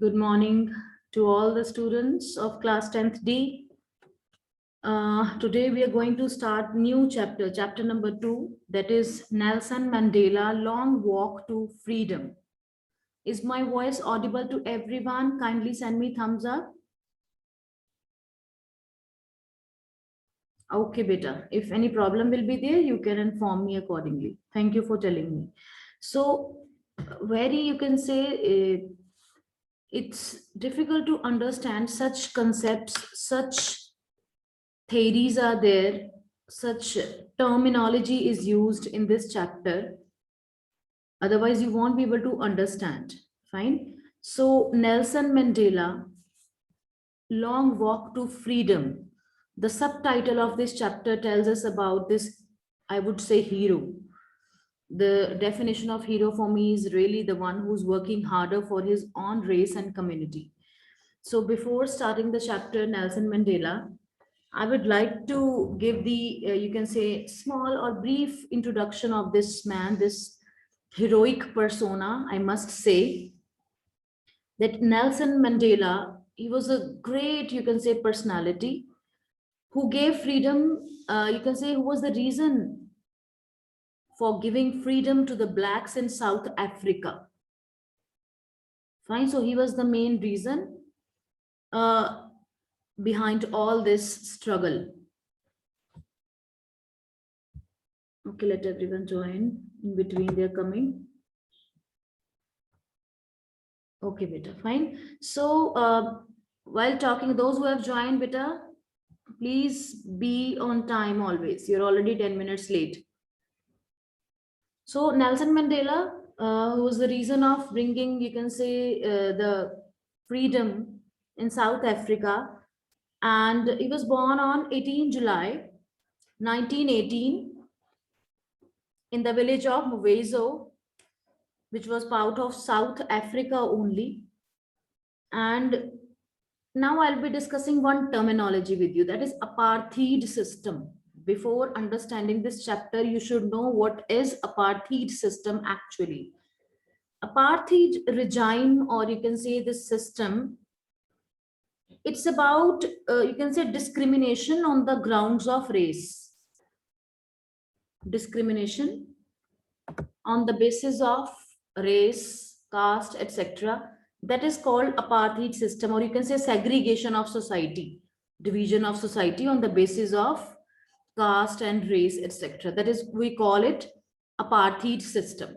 Good morning to all the students of class 10th D. Today we are going to start new chapter number 2, that is Nelson Mandela Long Walk to Freedom. Is my voice audible to everyone? Kindly send me thumbs up. Okay, beta. If any problem will be there, you can inform me accordingly. Thank you for telling me. So, very you can say it's difficult to understand such concepts, such theories are there, such terminology is used in this chapter. Otherwise, you won't be able to understand. Fine. So, Nelson Mandela, Long Walk to Freedom. The subtitle of this chapter tells us about this, I would say, hero. The definition of hero for me is really the one who's working harder for his own race and community. So, before starting the chapter, Nelson Mandela, I would like to give the, you can say, small or brief introduction of this man, this heroic persona, I must say, that Nelson Mandela, he was a great, you can say, personality who gave freedom, you can say, who was the reason for giving freedom to the blacks in South Africa. Fine, so he was the main reason uh, behind all this struggle. Okay, let everyone join in between, they're coming. Okay, beta, fine. So, while talking, those who have joined, beta, please be on time always. You're already 10 minutes late. So, Nelson Mandela, who was the reason of bringing, you can say, the freedom in South Africa. And he was born on 18 July 1918 in the village of Mwezo, which was part of South Africa only. And now I'll be discussing one terminology with you, that is apartheid system. Before understanding this chapter, you should know what is apartheid system actually. Apartheid regime, or you can say this system, it's about, you can say, discrimination on the grounds of race. Discrimination on the basis of race, caste, etc. That is called apartheid system, or you can say segregation of society, division of society on the basis of caste and race, etc. That is, we call it apartheid system.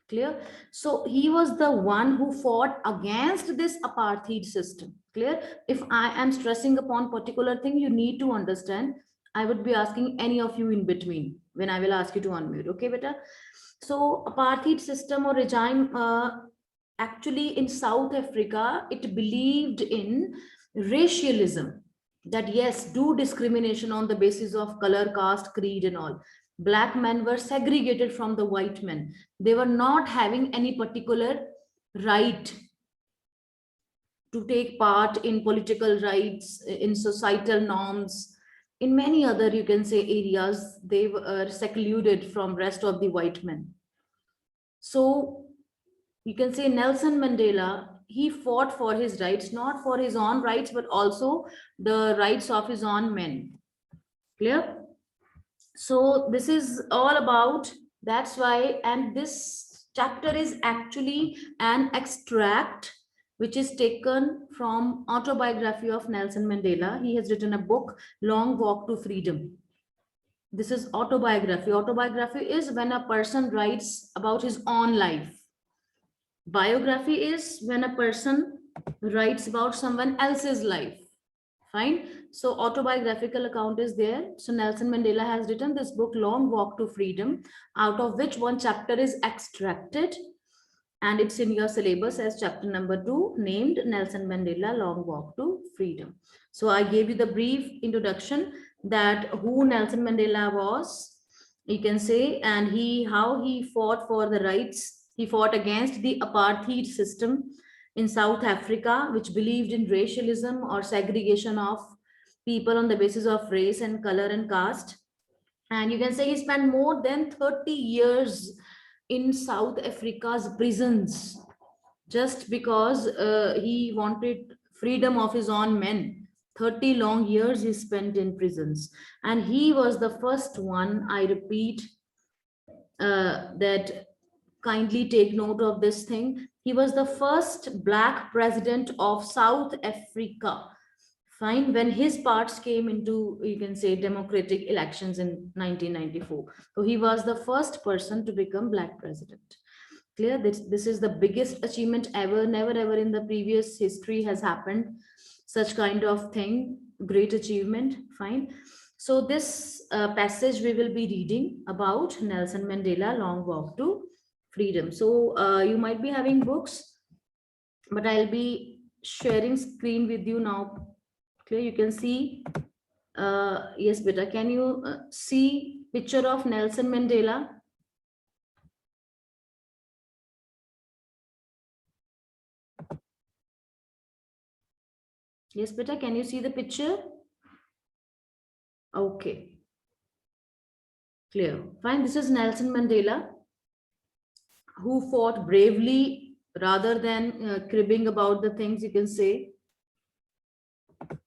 Clear? So he was the one who fought against this apartheid system. Clear? If I am stressing upon particular thing, you need to understand. I would be asking any of you in between when I will ask you to unmute. Okay, beta? So apartheid system or regime, actually in South Africa, it believed in racialism, that yes, do discrimination on the basis of color, caste, creed and all. Black men were segregated from the white men. They were not having any particular right to take part in political rights, in societal norms. In many other, you can say, areas, they were secluded from rest of the white men. So you can say Nelson Mandela, he fought for his rights, not for his own rights, but also the rights of his own men. Clear? So this is all about, that's why, and this chapter is actually an extract which is taken from autobiography of Nelson Mandela. He has written a book, Long Walk to Freedom. This is autobiography. Autobiography is when a person writes about his own life. Biography is when a person writes about someone else's life. Fine. So autobiographical account is there. So Nelson Mandela has written this book, Long Walk to Freedom, out of which one chapter is extracted, and it's in your syllabus as chapter number 2, named Nelson Mandela Long Walk to Freedom. So I gave you the brief introduction that who Nelson Mandela was, you can say, and how he fought for the rights. He fought against the apartheid system in South Africa, which believed in racialism or segregation of people on the basis of race and color and caste. And you can say he spent more than 30 years in South Africa's prisons. just because he wanted freedom of his own men. 30 long years he spent in prisons, and he was the first one, I repeat, that kindly take note of this thing. He was the first black president of South Africa. Fine, when his parts came into, you can say, democratic elections in 1994. So he was the first person to become black president. Clear? This is the biggest achievement ever. Never ever in the previous history has happened such kind of thing. Great achievement. Fine. So this passage we will be reading about Nelson Mandela Long Walk to Freedom. So you might be having books, but I'll be sharing screen with you now. Clear? You can see. Yes, beta. Can you see picture of Nelson Mandela? Yes, beta. Can you see the picture? Okay. Clear. Fine. This is Nelson Mandela, who fought bravely rather than cribbing about the things, you can say,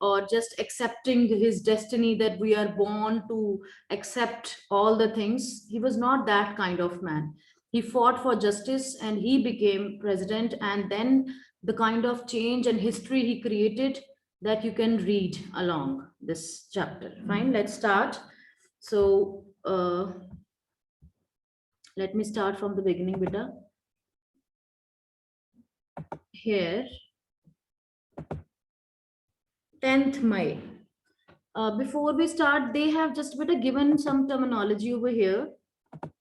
or just accepting his destiny that we are born to accept all the things. He was not that kind of man. He fought for justice and he became president, and then the kind of change and history he created, that you can read along this chapter. Fine, let's start. So let me start from the beginning, beta. Here, 10th May. Before we start, they have just given some terminology over here.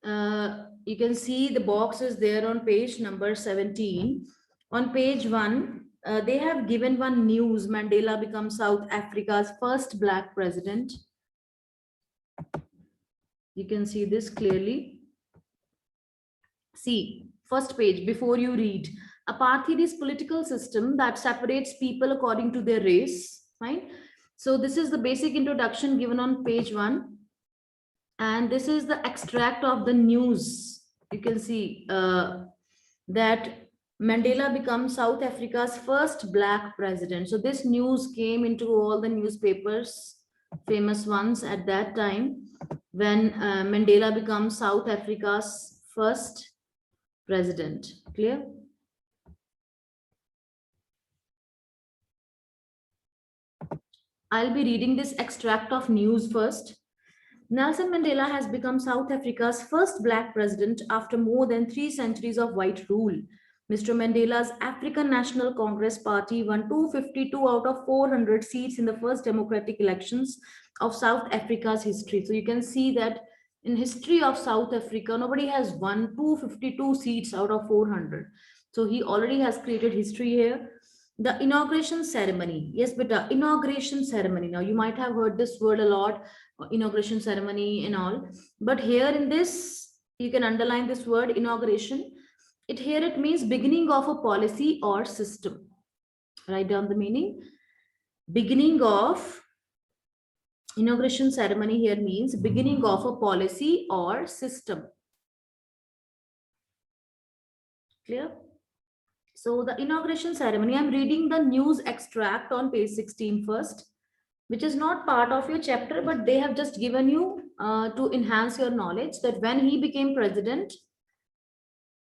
You can see the box is there on page number 17. On page 1, they have given one news: Mandela becomes South Africa's first black president. You can see this clearly. See, first page, before you read. Apartheid is political system that separates people according to their race. Fine. So this is the basic introduction given on page 1. And this is the extract of the news. You can see that Mandela becomes South Africa's first black president. So this news came into all the newspapers, famous ones at that time, when Mandela becomes South Africa's first president. Clear? I'll be reading this extract of news first. Nelson Mandela has become South Africa's first black president after more than 3 centuries of white rule. Mr. Mandela's African National Congress Party won 252 out of 400 seats in the first democratic elections of South Africa's history. So you can see that in history of South Africa, nobody has won 252 seats out of 400. So he already has created history here. The inauguration ceremony. Yes, but the inauguration ceremony. Now you might have heard this word a lot, inauguration ceremony and all. But here in this, you can underline this word inauguration. It means beginning of a policy or system. Write down the meaning. Beginning of inauguration ceremony here means beginning of a policy or system. Clear? So the inauguration ceremony, I'm reading the news extract on page 16 first, which is not part of your chapter, but they have just given you to enhance your knowledge that when he became president,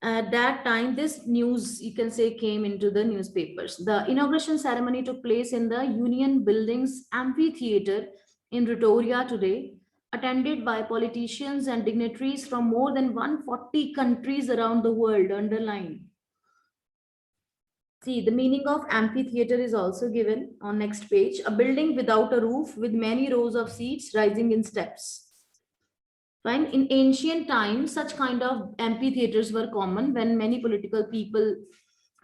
at that time, this news, you can say, came into the newspapers. The inauguration ceremony took place in the Union Buildings Amphitheater in Pretoria today, attended by politicians and dignitaries from more than 140 countries around the world. Underline. See, the meaning of amphitheater is also given on next page. A building without a roof with many rows of seats rising in steps. Fine. In ancient times, such kind of amphitheaters were common when many political people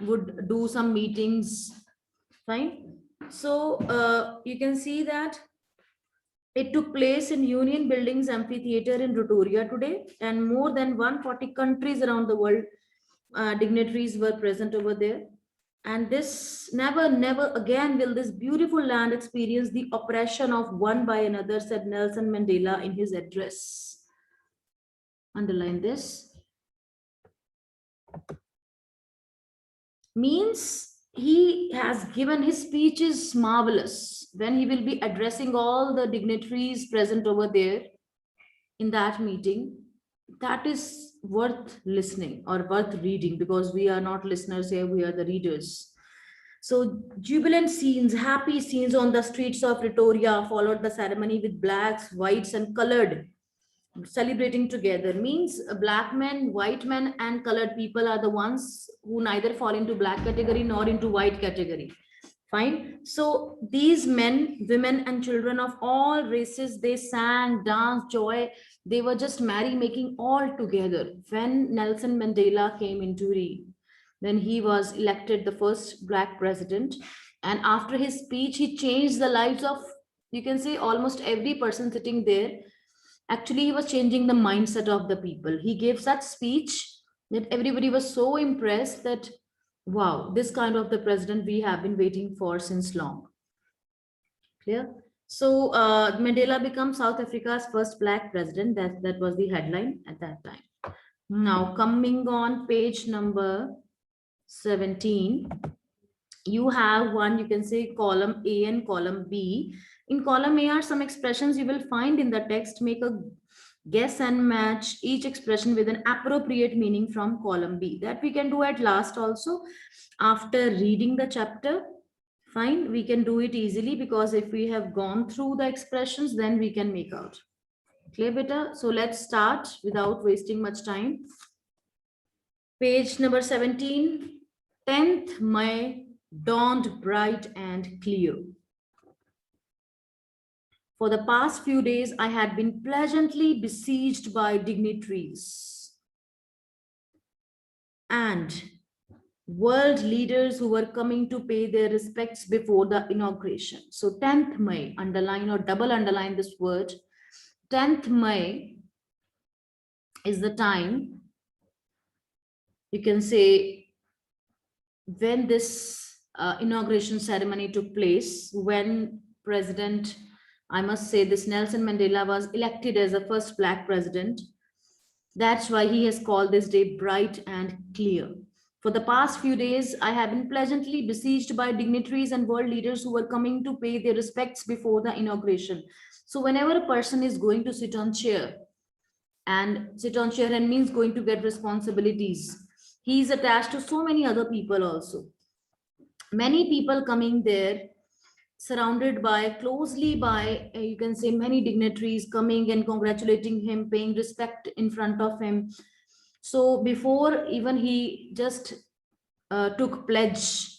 would do some meetings. Fine. So you can see that it took place in Union Buildings Amphitheater in Pretoria today, and more than 140 countries around the world dignitaries were present over there. And this never again will this beautiful land experience the oppression of one by another, said Nelson Mandela in his address. Underline this. Means he has given, his speech is marvelous when he will be addressing all the dignitaries present over there in that meeting. That is worth listening or worth reading, because we are not listeners here, we are the readers. So jubilant scenes, happy scenes on the streets of Pretoria followed the ceremony with blacks, whites, and colored celebrating together. Means black men, white men, and colored people are the ones who neither fall into black category nor into white category. Fine. So these men, women, and children of all races, they sang, danced, joy. They were just merry making all together. When Nelson Mandela came into reign, when he was elected the first black president, and after his speech, he changed the lives of, you can say, almost every person sitting there. Actually, he was changing the mindset of the people. He gave such speech that everybody was so impressed that, wow, this kind of the president we have been waiting for since long. Clear? So Mandela becomes South Africa's first black president. That was the headline at that time. Now, coming on page number 17, you have one, you can say, column A and column B. In column A are some expressions you will find in the text. Make a guess and match each expression with an appropriate meaning from column B. That we can do at last also after reading the chapter. Fine, we can do it easily, because if we have gone through the expressions, then we can make out. Clear, beta? So let's start without wasting much time. Page number 17. 10th May dawned bright and clear. For the past few days, I had been pleasantly besieged by dignitaries and world leaders who were coming to pay their respects before the inauguration. So 10th May, underline or double underline this word. 10th May is the time, you can say, when this inauguration ceremony took place, when President, I must say, this Nelson Mandela was elected as the first black president. That's why he has called this day bright and clear. For the past few days, I have been pleasantly besieged by dignitaries and world leaders who were coming to pay their respects before the inauguration. So whenever a person is going to sit on chair, and sit on chair and means going to get responsibilities, he is attached to so many other people also. Many people coming there, surrounded by, closely by, you can say, many dignitaries coming and congratulating him, paying respect in front of him. So before even he just took pledge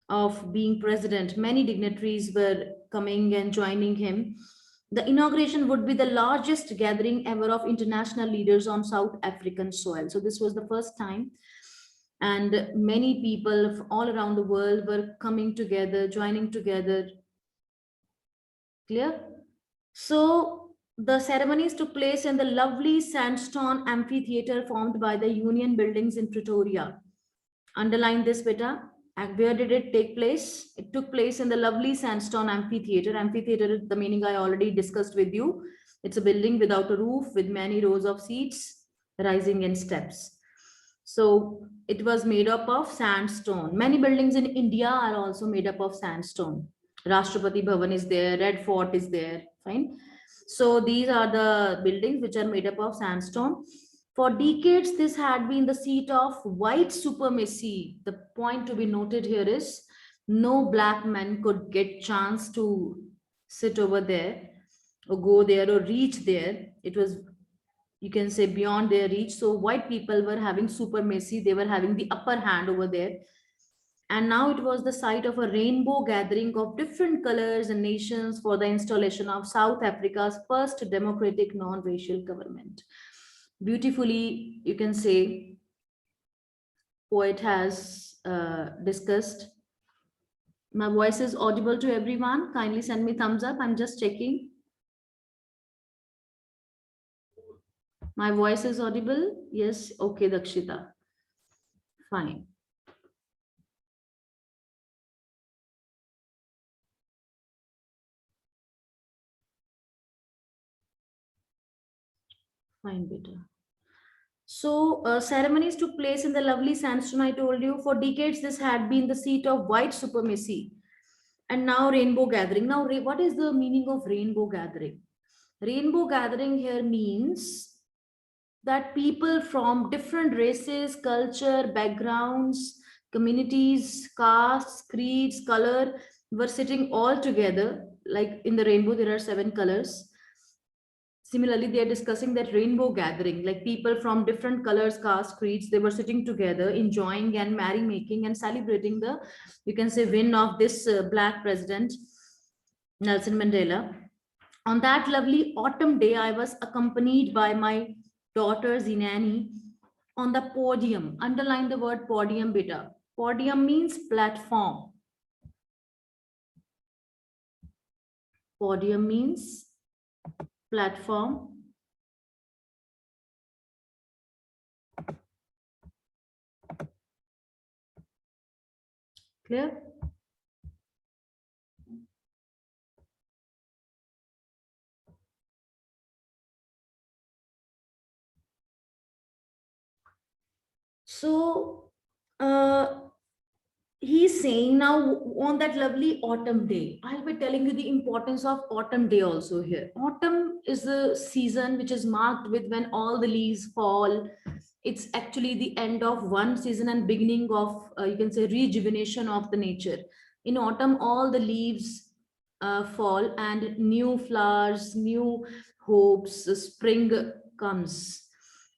of being president, many dignitaries were coming and joining him. The inauguration would be the largest gathering ever of international leaders on South African soil. So this was the first time, and many people all around the world were coming together, joining together. Clear? So the ceremonies took place in the lovely sandstone amphitheater formed by the Union buildings in Pretoria. Underline this, beta. And where did it take place? It took place in the lovely sandstone amphitheater. Amphitheater, the meaning I already discussed with you. It's a building without a roof with many rows of seats rising in steps. So it was made up of sandstone. Many buildings in India are also made up of sandstone. Rashtrapati Bhavan is there, Red Fort is there. Fine. So these are the buildings which are made up of sandstone. For decades, this had been the seat of white supremacy. The point to be noted here is no black man could get chance to sit over there or go there or reach there. It was, you can say, beyond their reach. So white people were having supremacy. They were having the upper hand over there. And now it was the site of a rainbow gathering of different colors and nations for the installation of South Africa's first democratic non-racial government. Beautifully, you can say, poet has discussed. My voice is audible to everyone. Kindly send me thumbs up. I'm just checking. My voice is audible. Yes. Okay, Dakshita. Fine. Fine, beta. So ceremonies took place in the lovely sandstone. I told you for decades this had been the seat of white supremacy, and now rainbow gathering. Now, what is the meaning of rainbow gathering? Rainbow gathering here means that people from different races, culture, backgrounds, communities, castes, creeds, color were sitting all together. Like in the rainbow, there are 7 colors. Similarly, they are discussing that rainbow gathering, like people from different colors, castes, creeds, they were sitting together, enjoying and merrymaking and celebrating the, you can say, win of this black president, Nelson Mandela. On that lovely autumn day, I was accompanied by my daughter Zinani on the podium. Underline the word podium, beta. Podium means platform. Podium means platform. Clear? So, he's saying now on that lovely autumn day, I'll be telling you the importance of autumn day also here. Autumn is a season which is marked with when all the leaves fall. It's actually the end of one season and beginning of, you can say, rejuvenation of the nature. In autumn, all the leaves fall and new flowers, new hopes, spring comes.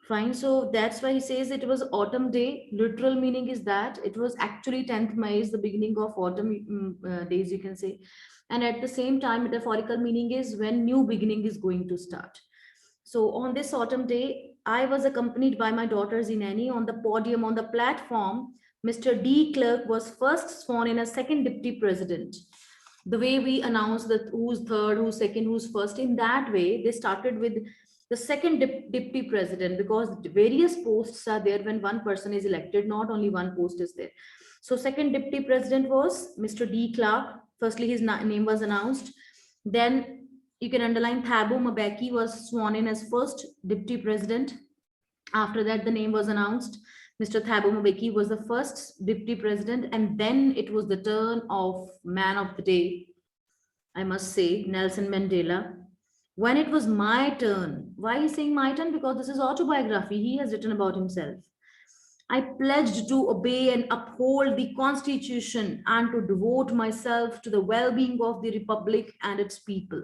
Fine. So that's why he says it was autumn day. Literal meaning is that it was actually 10th May is the beginning of autumn days, you can say. And at the same time, metaphorical meaning is when new beginning is going to start. So on this autumn day, I was accompanied by my daughter Zinani on the podium on the platform. Mr. D. Clerk was first sworn in as second deputy president. The way we announce that who's third, who's second, who's first, in that way, they started with the second deputy president because various posts are there when one person is elected, not only one post is there. So second deputy president was Mr. D. Clark. Firstly, his name was announced. Then you can underline Thabo Mbeki was sworn in as first deputy president. After that, the name was announced. Mr. Thabo Mbeki was the first deputy president, and then it was the turn of man of the day, I must say, Nelson Mandela. When it was my turn, why is saying my turn? Because this is autobiography. He has written about himself. I pledged to obey and uphold the Constitution and to devote myself to the well being of the Republic and its people.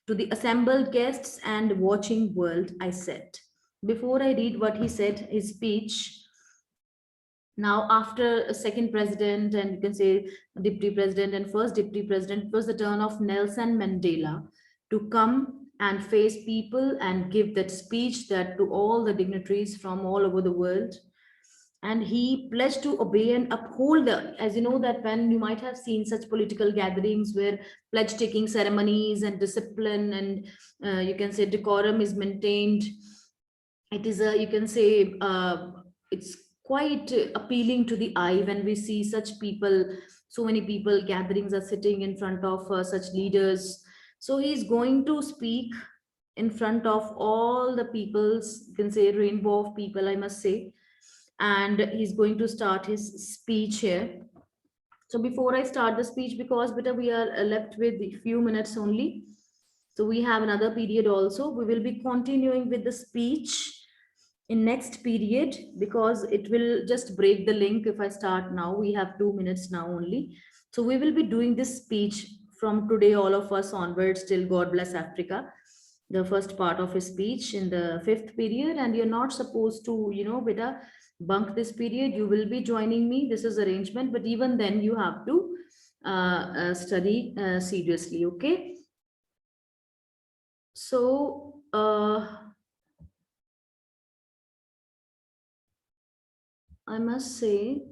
To the assembled guests and watching world, I said. Before I read what he said, his speech, now after a second president and you can say deputy president and first deputy president, it was the turn of Nelson Mandela to come and face people and give that speech that to all the dignitaries from all over the world. And he pledged to obey and uphold the, as you know that when you might have seen such political gatherings where pledge taking ceremonies and discipline and you can say decorum is maintained. It is a, you can say, it's quite appealing to the eye when we see such people, so many people gatherings are sitting in front of such leaders. So he's going to speak in front of all the peoples, you can say rainbow of people, I must say. And he's going to start his speech here. So before I start the speech, because better we are left with a few minutes only, so we have another period also, we will be continuing with the speech in next period because it will just break the link if I start now. We have 2 minutes now only. So we will be doing this speech from today, all of us onwards till God bless Africa. The first part of his speech in the fifth period, and you're not supposed to, beta bunk this period. You will be joining me. This is arrangement, but even then you have to study seriously. Okay. So I must say